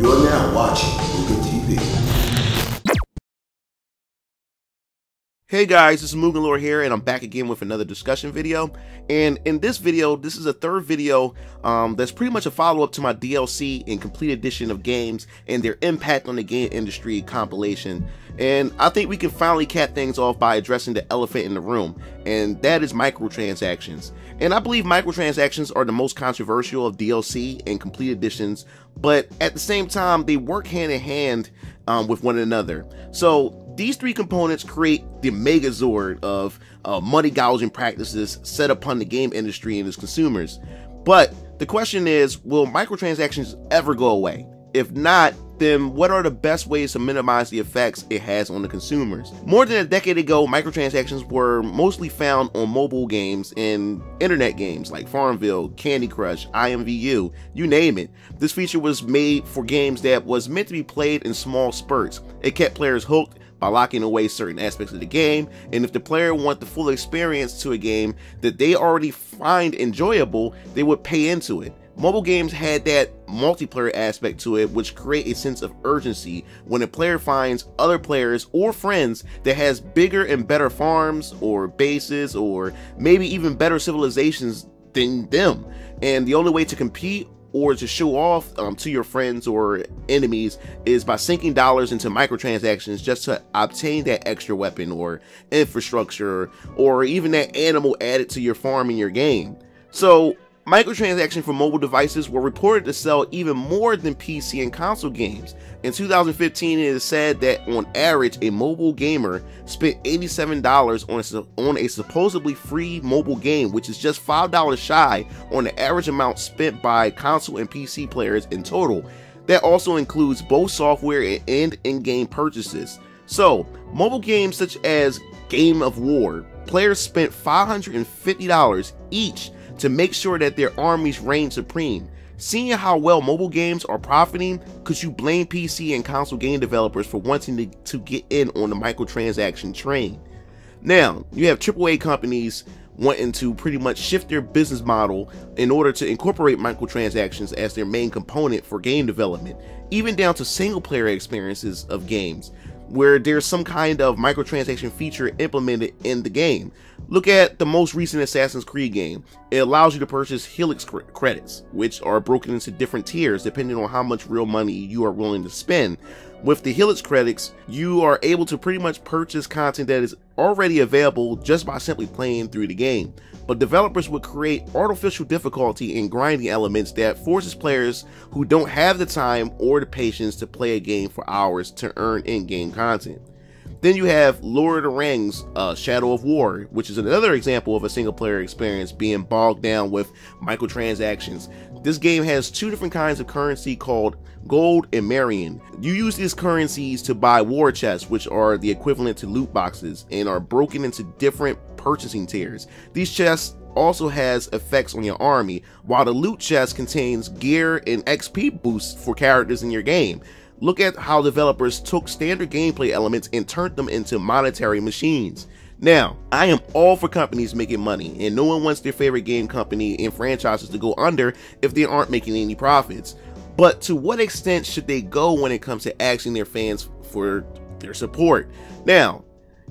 You are now watching Mugen TV. Hey guys, this is MugenLord here, and I'm back again with another discussion video. And in this video, this is a third video that's pretty much a follow-up to my DLC and complete edition of games and their impact on the game industry compilation. And I think we can finally cap things off by addressing the elephant in the room, and that is microtransactions. And I believe microtransactions are the most controversial of DLC and complete editions, but at the same time, they work hand in hand with one another. So these three components create the megazord of money gouging practices set upon the game industry and its consumers. But the question is, will microtransactions ever go away? If not, then what are the best ways to minimize the effects it has on the consumers? More than a decade ago, microtransactions were mostly found on mobile games and internet games like Farmville, Candy Crush, IMVU, you name it. This feature was made for games that was meant to be played in small spurts. It kept players hooked by locking away certain aspects of the game, and if the player want the full experience to a game that they already find enjoyable, they would pay into it. Mobile games had that multiplayer aspect to it, which create a sense of urgency when a player finds other players or friends that has bigger and better farms or bases or maybe even better civilizations than them. And the only way to compete or to show off to your friends or enemies is by sinking dollars into microtransactions just to obtain that extra weapon or infrastructure or even that animal added to your farm in your game. So microtransactions for mobile devices were reported to sell even more than PC and console games. In 2015, it is said that on average, a mobile gamer spent $87 on a supposedly free mobile game, which is just $5 shy on the average amount spent by console and PC players in total. That also includes both software and in-game purchases. So, mobile games such as Game of War, players spent $550 each to make sure that their armies reign supreme. Seeing how well mobile games are profiting, could you blame PC and console game developers for wanting to get in on the microtransaction train? Now, you have AAA companies wanting to pretty much shift their business model in order to incorporate microtransactions as their main component for game development, even down to single player experiences of games, where there's some kind of microtransaction feature implemented in the game. Look at the most recent Assassin's Creed game. It allows you to purchase Helix credits, which are broken into different tiers depending on how much real money you are willing to spend. With the Helix credits, you are able to pretty much purchase content that is already available just by simply playing through the game. But developers would create artificial difficulty and grinding elements that forces players who don't have the time or the patience to play a game for hours to earn in-game content. Then you have Lord of the Rings, Shadow of War, which is another example of a single player experience being bogged down with microtransactions. This game has two different kinds of currency called Gold and Marion. You use these currencies to buy war chests, which are the equivalent to loot boxes and are broken into different purchasing tiers. These chests also has effects on your army, while the loot chest contains gear and XP boosts for characters in your game. Look at how developers took standard gameplay elements and turned them into monetary machines. Now, I am all for companies making money, and no one wants their favorite game company and franchises to go under if they aren't making any profits. But to what extent should they go when it comes to asking their fans for their support? Now,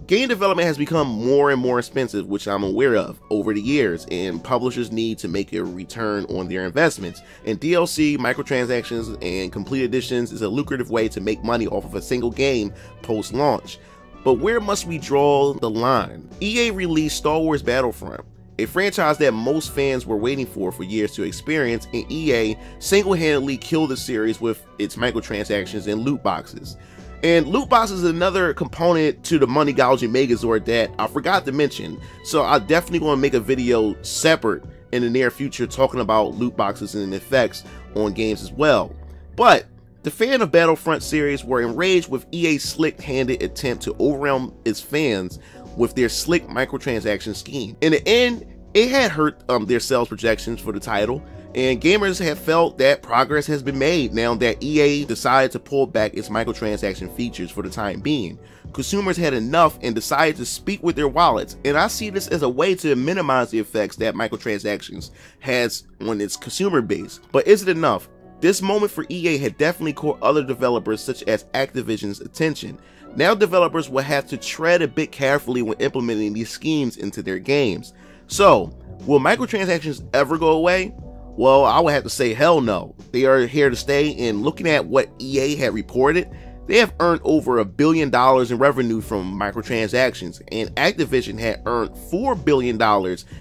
game development has become more and more expensive, which I'm aware of, over the years, and publishers need to make a return on their investments. And DLC, microtransactions, and complete editions is a lucrative way to make money off of a single game post-launch. But where must we draw the line? EA released Star Wars Battlefront, a franchise that most fans were waiting for years to experience, and EA single-handedly killed the series with its microtransactions and loot boxes. And loot boxes is another component to the money gouging megazord that I forgot to mention, so I definitely want to make a video separate in the near future talking about loot boxes and effects on games as well. But the fans of Battlefront series were enraged with EA's slick-handed attempt to overwhelm its fans with their slick microtransaction scheme. In the end, it had hurt their sales projections for the title, and gamers have felt that progress has been made now that EA decided to pull back its microtransaction features for the time being. Consumers had enough and decided to speak with their wallets, and I see this as a way to minimize the effects that microtransactions has on its consumer base. But is it enough? This moment for EA had definitely caught other developers such as Activision's attention. Now developers will have to tread a bit carefully when implementing these schemes into their games. So, will microtransactions ever go away? Well, I would have to say hell no. They are here to stay, and looking at what EA had reported, they have earned over $1 billion in revenue from microtransactions, and Activision had earned $4 billion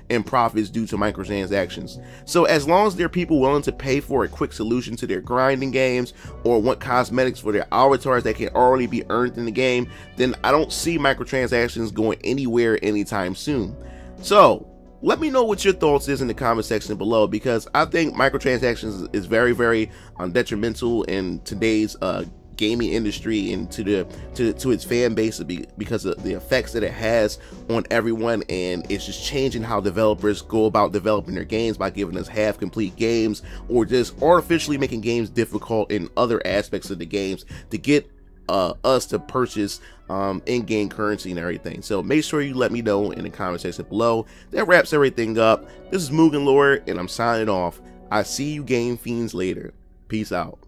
in profits due to microtransactions. So as long as there are people willing to pay for a quick solution to their grinding games, or want cosmetics for their avatars that can already be earned in the game, then I don't see microtransactions going anywhere anytime soon. So let me know what your thoughts is in the comment section below, because I think microtransactions is very, very detrimental in today's gaming industry and to its fan base, because of the effects that it has on everyone, and it's just changing how developers go about developing their games by giving us half-complete games, or just artificially making games difficult in other aspects of the games to get us to purchase in-game currency and everything. So make sure you let me know in the comment section below. That wraps everything up. This is MugenLord, and I'm signing off. I see you game fiends later. Peace out.